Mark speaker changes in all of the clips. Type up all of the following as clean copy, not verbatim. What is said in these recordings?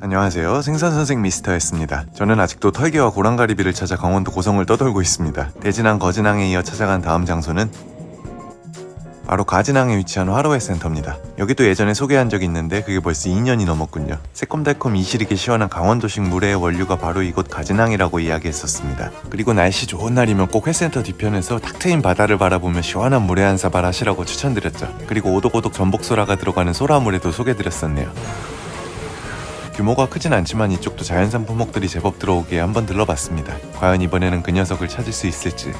Speaker 1: 안녕하세요. 생선선생 미스터였습니다. 저는 아직도 털개와 고랑가리비를 찾아 강원도 고성을 떠돌고 있습니다. 대진항, 거진항에 이어 찾아간 다음 장소는 바로 가진항에 위치한 화로회 센터입니다. 여기도 예전에 소개한 적이 있는데 그게 벌써 2년이 넘었군요. 새콤달콤 이시리게 시원한 강원도식 물회의 원류가 바로 이곳 가진항이라고 이야기했었습니다. 그리고 날씨 좋은 날이면 꼭 회센터 뒤편에서 탁 트인 바다를 바라보며 시원한 물회 한 사발 하시라고 추천드렸죠. 그리고 오독오독 전복소라가 들어가는 소라물회도 소개드렸었네요. 규모가 크진 않지만 이쪽도 자연산 품목들이 제법 들어오기에 한번 들러봤습니다. 과연 이번에는 그 녀석을 찾을 수 있을지.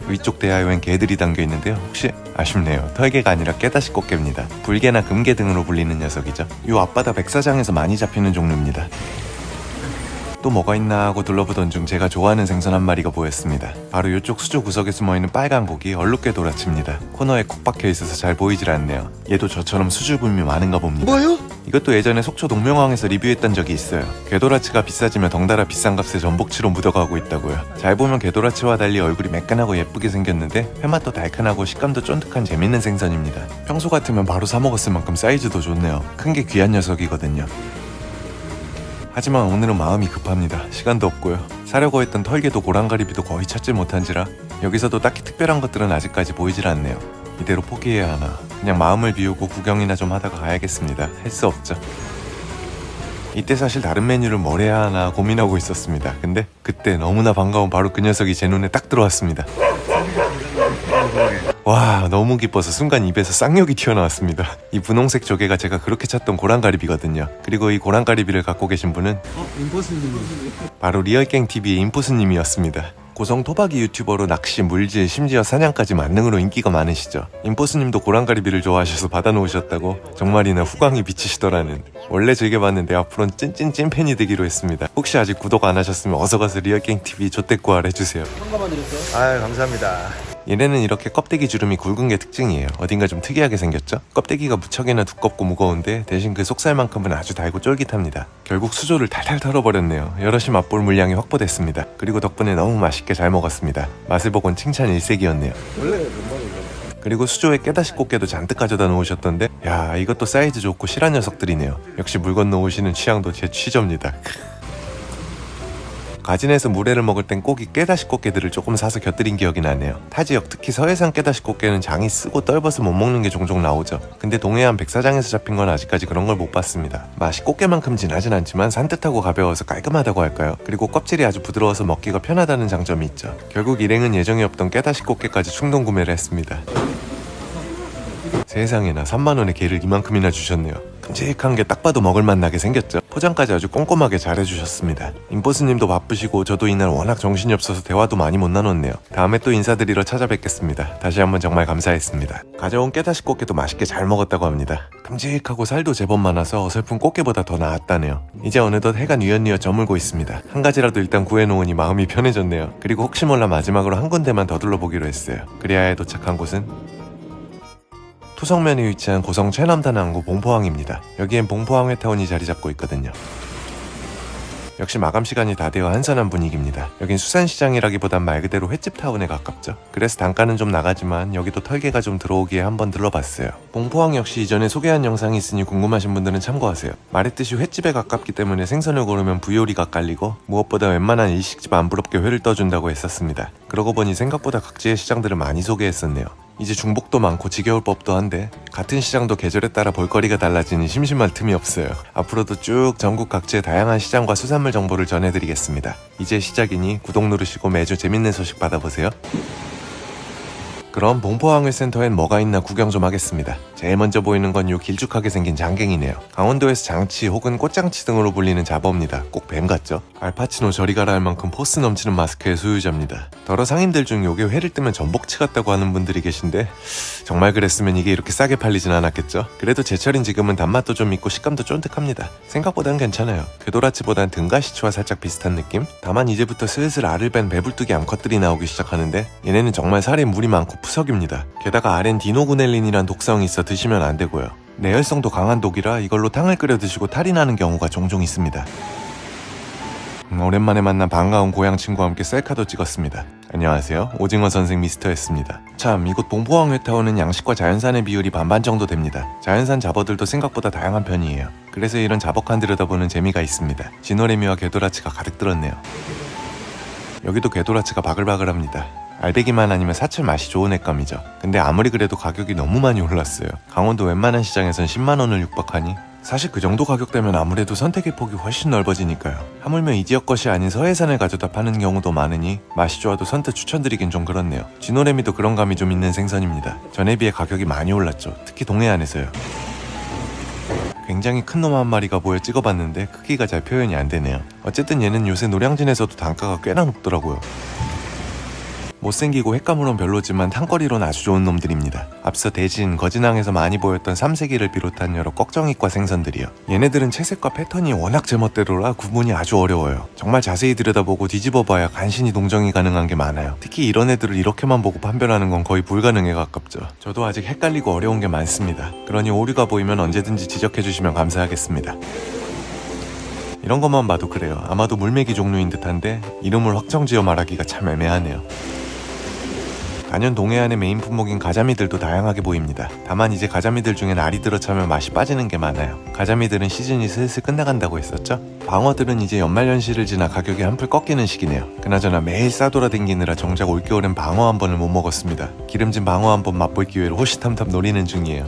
Speaker 1: 위쪽 대하여엔 개들이 담겨있는데요. 혹시 아쉽네요. 털개가 아니라 깨다시 꽃게입니다. 불개나 금개 등으로 불리는 녀석이죠. 요 앞바다 백사장에서 많이 잡히는 종류입니다. 또 뭐가 있나 하고 둘러보던 중 제가 좋아하는 생선 한 마리가 보였습니다. 바로 이쪽 수조 구석에 숨어있는 빨간 고기 얼룩개 도라치입니다. 코너에 콕 박혀있어서 잘 보이질 않네요. 얘도 저처럼 수줍음이 많은가 봅니다.
Speaker 2: 뭐요?
Speaker 1: 이것도 예전에 속초 동명항에서 리뷰했던 적이 있어요. 개도라치가 비싸지며 덩달아 비싼 값에 전복치로 묻어가고 있다고요. 잘 보면 개도라치와 달리 얼굴이 매끈하고 예쁘게 생겼는데 회맛도 달큰하고 식감도 쫀득한 재밌는 생선입니다. 평소 같으면 바로 사 먹었을 만큼 사이즈도 좋네요. 큰 게 귀한 녀석이거든요. 하지만 오늘은 마음이 급합니다. 시간도 없고요. 사려고 했던 털개도 고랑가리비도 거의 찾지 못한지라 여기서도 딱히 특별한 것들은 아직까지 보이질 않네요. 이대로 포기해야 하나. 그냥 마음을 비우고 구경이나 좀 하다가 가야겠습니다. 할 수 없죠. 이때 사실 다른 메뉴를 뭘 해야 하나 고민하고 있었습니다. 근데 그때 너무나 반가운 바로 그 녀석이 제 눈에 딱 들어왔습니다. 와, 너무 기뻐서 순간 입에서 쌍욕이 튀어나왔습니다. 이 분홍색 조개가 제가 그렇게 찾던 고랑가리비거든요. 그리고 이 고랑가리비를 갖고 계신 분은
Speaker 2: 임포스님.
Speaker 1: 바로 리얼갱TV의 임포스님이었습니다. 고성 토박이 유튜버로 낚시, 물질, 심지어 사냥까지 만능으로 인기가 많으시죠. 임포스님도 고랑가리비를 좋아하셔서 받아놓으셨다고 정말이나 후광이 비치시더라는. 원래 즐겨봤는데 앞으로는 찐찐찐 팬이 되기로 했습니다. 혹시 아직 구독 안 하셨으면 어서가서 리얼갱TV 조댓구알 해주세요.
Speaker 2: 한가만 드렸어요?
Speaker 3: 아유, 감사합니다.
Speaker 1: 얘네는 이렇게 껍데기 주름이 굵은 게 특징이에요. 어딘가 좀 특이하게 생겼죠? 껍데기가 무척이나 두껍고 무거운데 대신 그 속살만큼은 아주 달고 쫄깃합니다. 결국 수조를 탈탈 털어버렸네요. 여럿이 맛볼 물량이 확보됐습니다. 그리고 덕분에 너무 맛있게 잘 먹었습니다. 맛을 보곤 칭찬 일색이었네요. 그리고 수조에 깨다시 꽃게도 잔뜩 가져다 놓으셨던데 야, 이것도 사이즈 좋고 실한 녀석들이네요. 역시 물 건너 오시는 취향도 제 취저입니다. 가진에서 물회를 먹을 땐 꼭 이 깨다시 꽃게들을 조금 사서 곁들인 기억이 나네요. 타 지역, 특히 서해상 깨다시 꽃게는 장이 쓰고 떫어서 못 먹는 게 종종 나오죠. 근데 동해안 백사장에서 잡힌 건 아직까지 그런 걸 못 봤습니다. 맛이 꽃게만큼 진하진 않지만 산뜻하고 가벼워서 깔끔하다고 할까요? 그리고 껍질이 아주 부드러워서 먹기가 편하다는 장점이 있죠. 결국 일행은 예정이 없던 깨다시 꽃게까지 충동 구매를 했습니다. 세상에나 3만원에 게를 이만큼이나 주셨네요. 큼직한 게 딱 봐도 먹을맛 나게 생겼죠. 포장까지 아주 꼼꼼하게 잘해주셨습니다. 임보스님도 바쁘시고 저도 이날 워낙 정신이 없어서 대화도 많이 못 나눴네요. 다음에 또 인사드리러 찾아뵙겠습니다. 다시 한번 정말 감사했습니다. 가져온 깨다시 꽃게도 맛있게 잘 먹었다고 합니다. 큼직하고 살도 제법 많아서 어설픈 꽃게보다 더 나았다네요. 이제 어느덧 해가 뉘엿뉘엿 저물고 있습니다. 한 가지라도 일단 구해놓으니 마음이 편해졌네요. 그리고 혹시 몰라 마지막으로 한 군데만 더 둘러보기로 했어요. 그리하여 도착한 곳은 토성면에 위치한 고성 최남단 항구 봉포항입니다. 여기엔 봉포항 회타운이 자리 잡고 있거든요. 역시 마감 시간이 다 되어 한산한 분위기입니다. 여긴 수산시장이라기보단 말 그대로 횟집 타운에 가깝죠. 그래서 단가는 좀 나가지만 여기도 털개가 좀 들어오기에 한번 들러봤어요. 봉포항 역시 이전에 소개한 영상이 있으니 궁금하신 분들은 참고하세요. 말했듯이 횟집에 가깝기 때문에 생선을 고르면 부요리가 깔리고 무엇보다 웬만한 일식집 안 부럽게 회를 떠준다고 했었습니다. 그러고 보니 생각보다 각지의 시장들을 많이 소개했었네요. 이제 중복도 많고 지겨울 법도 한데 같은 시장도 계절에 따라 볼거리가 달라지니 심심할 틈이 없어요. 앞으로도 쭉 전국 각지의 다양한 시장과 수산물 정보를 전해드리겠습니다. 이제 시작이니 구독 누르시고 매주 재밌는 소식 받아보세요. 그럼 봉포항해센터엔 뭐가 있나 구경 좀 하겠습니다. 제일 먼저 보이는 건 요 길쭉하게 생긴 장갱이네요. 강원도에서 장치 혹은 꽃장치 등으로 불리는 잡어입니다. 꼭 뱀 같죠? 알파치노 저리 가라 할 만큼 포스 넘치는 마스크의 소유자입니다. 더러 상인들 중 요게 회를 뜨면 전복치 같다고 하는 분들이 계신데 정말 그랬으면 이게 이렇게 싸게 팔리진 않았겠죠? 그래도 제철인 지금은 단맛도 좀 있고 식감도 쫀득합니다. 생각보단 괜찮아요. 궤도라치보단 등가시치와 살짝 비슷한 느낌? 다만 이제부터 슬슬 알을 뺀 배불뚝이 암컷들이 나오기 시작하는데 얘네는 정말 살에 물이 많고 푸석입니다. 게다가 알엔 디노구넬린이란 독성이 있어 드시면 안 되고요. 내열성도 강한 독이라 이걸로 탕을 끓여 드시고 탈이 나는 경우가 종종 있습니다. 오랜만에 만난 반가운 고향 친구와 함께 셀카도 찍었습니다. 안녕하세요. 오징어 선생 미스터였습니다. 참, 이곳 봉포항 회타운은 양식과 자연산의 비율이 반반 정도 됩니다. 자연산 잡어들도 생각보다 다양한 편이에요. 그래서 이런 자복한 들여다보는 재미가 있습니다. 진노래미와 게도라치가 가득 들었네요. 여기도 게도라치가 바글바글합니다. 알배기만 아니면 사철 맛이 좋은 액감이죠. 근데 아무리 그래도 가격이 너무 많이 올랐어요. 강원도 웬만한 시장에선 10만원을 육박하니 사실 그 정도 가격대면 아무래도 선택의 폭이 훨씬 넓어지니까요. 하물며 이 지역 것이 아닌 서해산을 가져다 파는 경우도 많으니 맛이 좋아도 선뜻 추천드리긴 좀 그렇네요. 진노래미도 그런 감이 좀 있는 생선입니다. 전에 비해 가격이 많이 올랐죠. 특히 동해안에서요. 굉장히 큰 놈 한 마리가 보여 찍어봤는데 크기가 잘 표현이 안 되네요. 어쨌든 얘는 요새 노량진에서도 단가가 꽤나 높더라고요. 못생기고 횟감으론 별로지만 탕거리론 아주 좋은 놈들입니다. 앞서 대진, 거진항에서 많이 보였던 삼색이를 비롯한 여러 꺽정이과 생선들이요. 얘네들은 채색과 패턴이 워낙 제멋대로라 구분이 아주 어려워요. 정말 자세히 들여다보고 뒤집어봐야 간신히 동정이 가능한 게 많아요. 특히 이런 애들을 이렇게만 보고 판별하는 건 거의 불가능에 가깝죠. 저도 아직 헷갈리고 어려운 게 많습니다. 그러니 오류가 보이면 언제든지 지적해주시면 감사하겠습니다. 이런 것만 봐도 그래요. 아마도 물메기 종류인 듯한데 이름을 확정지어 말하기가 참 애매하네요. 단연 동해안의 메인 품목인 가자미들도 다양하게 보입니다. 다만 이제 가자미들 중엔 알이 들어차면 맛이 빠지는 게 많아요. 가자미들은 시즌이 슬슬 끝나간다고 했었죠? 방어들은 이제 연말연시를 지나 가격이 한풀 꺾이는 시기네요. 그나저나 매일 싸돌아댕기느라 정작 올겨울엔 방어 한 번을 못 먹었습니다. 기름진 방어 한 번 맛볼 기회를 호시탐탐 노리는 중이에요.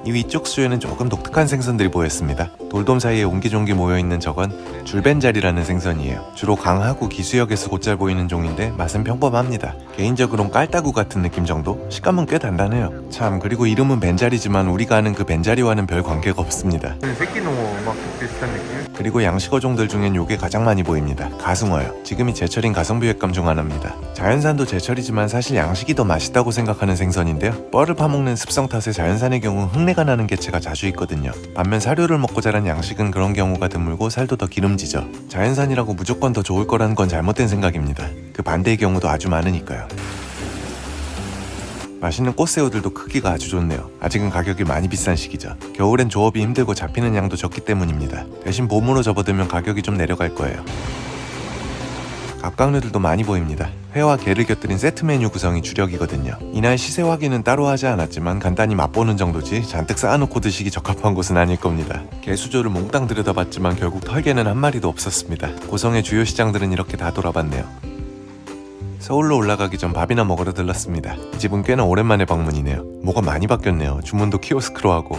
Speaker 1: 이 위쪽 수에는 조금 독특한 생선들이 보였습니다. 돌돔 사이에 옹기종기 모여있는 저건 줄벤자리라는 생선이에요. 주로 강하구 기수역에서 곧잘 보이는 종인데 맛은 평범합니다. 개인적으로는 깔따구 같은 느낌 정도? 식감은 꽤 단단해요. 참, 그리고 이름은 벤자리지만 우리가 아는 그 벤자리와는 별 관계가 없습니다.
Speaker 2: 새끼농어 막 비슷한 느낌?
Speaker 1: 그리고 양식어종들 중엔 요게 가장 많이 보입니다. 가숭어요. 지금이 제철인 가성비 횟감 중 하나입니다. 자연산도 제철이지만 사실 양식이 더 맛있다고 생각하는 생선인데요. 뻘을 파먹는 습성 탓에 자연산의 경우 흙내가 나는 개체가 자주 있거든요. 반면 사료를 먹고 자란 양식은 그런 경우가 드물고 살도 더 기름지죠. 자연산이라고 무조건 더 좋을 거라는 건 잘못된 생각입니다. 그 반대의 경우도 아주 많으니까요. 맛있는 꽃새우들도 크기가 아주 좋네요. 아직은 가격이 많이 비싼 시기죠. 겨울엔 조업이 힘들고 잡히는 양도 적기 때문입니다. 대신 봄으로 접어들면 가격이 좀 내려갈 거예요. 갑각류들도 많이 보입니다. 회와 게를 곁들인 세트 메뉴 구성이 주력이거든요. 이날 시세 확인은 따로 하지 않았지만 간단히 맛보는 정도지 잔뜩 쌓아놓고 드시기 적합한 곳은 아닐 겁니다. 게 수조를 몽땅 들여다봤지만 결국 털개는 한 마리도 없었습니다. 고성의 주요 시장들은 이렇게 다 돌아봤네요. 서울로 올라가기 전 밥이나 먹으러 들렀습니다. 이 집은 꽤나 오랜만에 방문이네요. 뭐가 많이 바뀌었네요. 주문도 키오스크로 하고.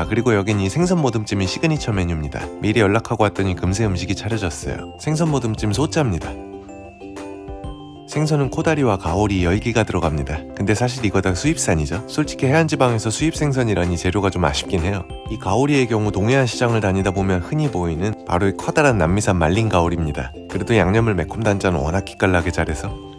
Speaker 1: 그리고 여긴 이 생선 모듬찜이 시그니처 메뉴입니다. 미리 연락하고 왔더니 금세 음식이 차려졌어요. 생선 모듬찜 소짜입니다. 생선은 코다리와 가오리, 열기가 들어갑니다. 근데 사실 이거 다 수입산이죠. 솔직히 해안지방에서 수입 생선이라니 재료가 좀 아쉽긴 해요. 이 가오리의 경우 동해안 시장을 다니다 보면 흔히 보이는 바로 이 커다란 남미산 말린 가오리입니다. 그래도 양념을 매콤 단짠 워낙 기깔나게 잘해서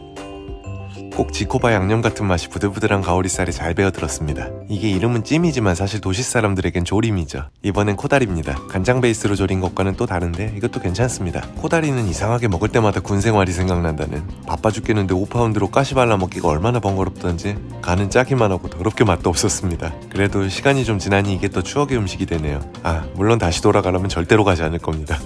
Speaker 1: 꼭 지코바 양념 같은 맛이 부들부들한 가오리살에 잘 배어들었습니다. 이게 이름은 찜이지만 사실 도시 사람들에겐 조림이죠. 이번엔 코다리입니다. 간장 베이스로 졸인 것과는 또 다른데 이것도 괜찮습니다. 코다리는 이상하게 먹을 때마다 군 생활이 생각난다는. 바빠 죽겠는데 5파운드로 가시 발라 먹기가 얼마나 번거롭던지 간은 짜기만 하고 더럽게 맛도 없었습니다. 그래도 시간이 좀 지나니 이게 또 추억의 음식이 되네요. 물론 다시 돌아가려면 절대로 가지 않을 겁니다.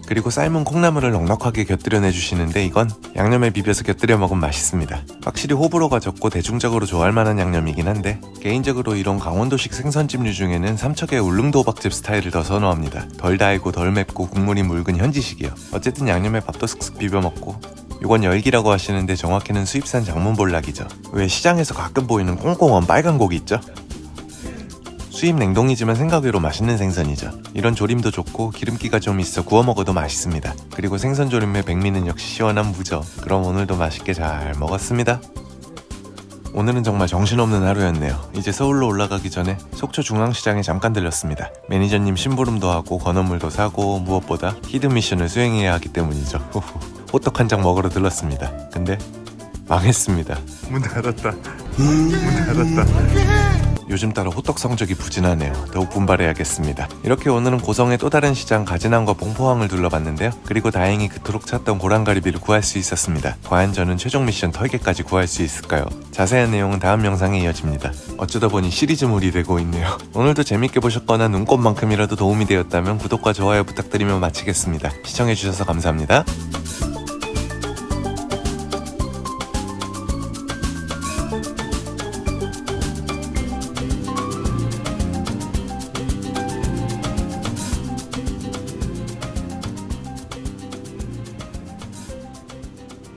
Speaker 1: 그리고 삶은 콩나물을 넉넉하게 곁들여 내주시는데 이건 양념에 비벼서 곁들여 먹으면 맛있습니다. 확실히 호불호가 적고 대중적으로 좋아할 만한 양념이긴 한데 개인적으로 이런 강원도식 생선찜류 중에는 삼척의 울릉도 호박즙 스타일을 더 선호합니다. 덜 달고 덜 맵고 국물이 묽은 현지식이요. 어쨌든 양념에 밥도 슥슥 비벼 먹고. 이건 열기라고 하시는데 정확히는 수입산 장문볼락이죠. 왜 시장에서 가끔 보이는 꽁꽁한 빨간 고기 있죠? 수입 냉동이지만 생각외로 맛있는 생선이죠. 이런 조림도 좋고 기름기가 좀 있어 구워 먹어도 맛있습니다. 그리고 생선 조림의 백미는 역시 시원한 무죠. 그럼 오늘도 맛있게 잘 먹었습니다. 오늘은 정말 정신없는 하루였네요. 이제 서울로 올라가기 전에 속초 중앙시장에 잠깐 들렸습니다. 매니저님 심부름도 하고 건어물도 사고 무엇보다 히든미션을 수행해야 하기 때문이죠. 호떡 한 장 먹으러 들렀습니다. 근데 망했습니다.
Speaker 2: 문 닫았다. 문 닫았다.
Speaker 1: 요즘 따라 호떡 성적이 부진하네요. 더욱 분발해야겠습니다. 이렇게 오늘은 고성의 또 다른 시장 가진항과 봉포항을 둘러봤는데요. 그리고 다행히 그토록 찾던 고랑가리비를 구할 수 있었습니다. 과연 저는 최종 미션 털개까지 구할 수 있을까요? 자세한 내용은 다음 영상에 이어집니다. 어쩌다 보니 시리즈물이 되고 있네요. 오늘도 재밌게 보셨거나 눈꽃만큼이라도 도움이 되었다면 구독과 좋아요 부탁드리며 마치겠습니다. 시청해주셔서 감사합니다.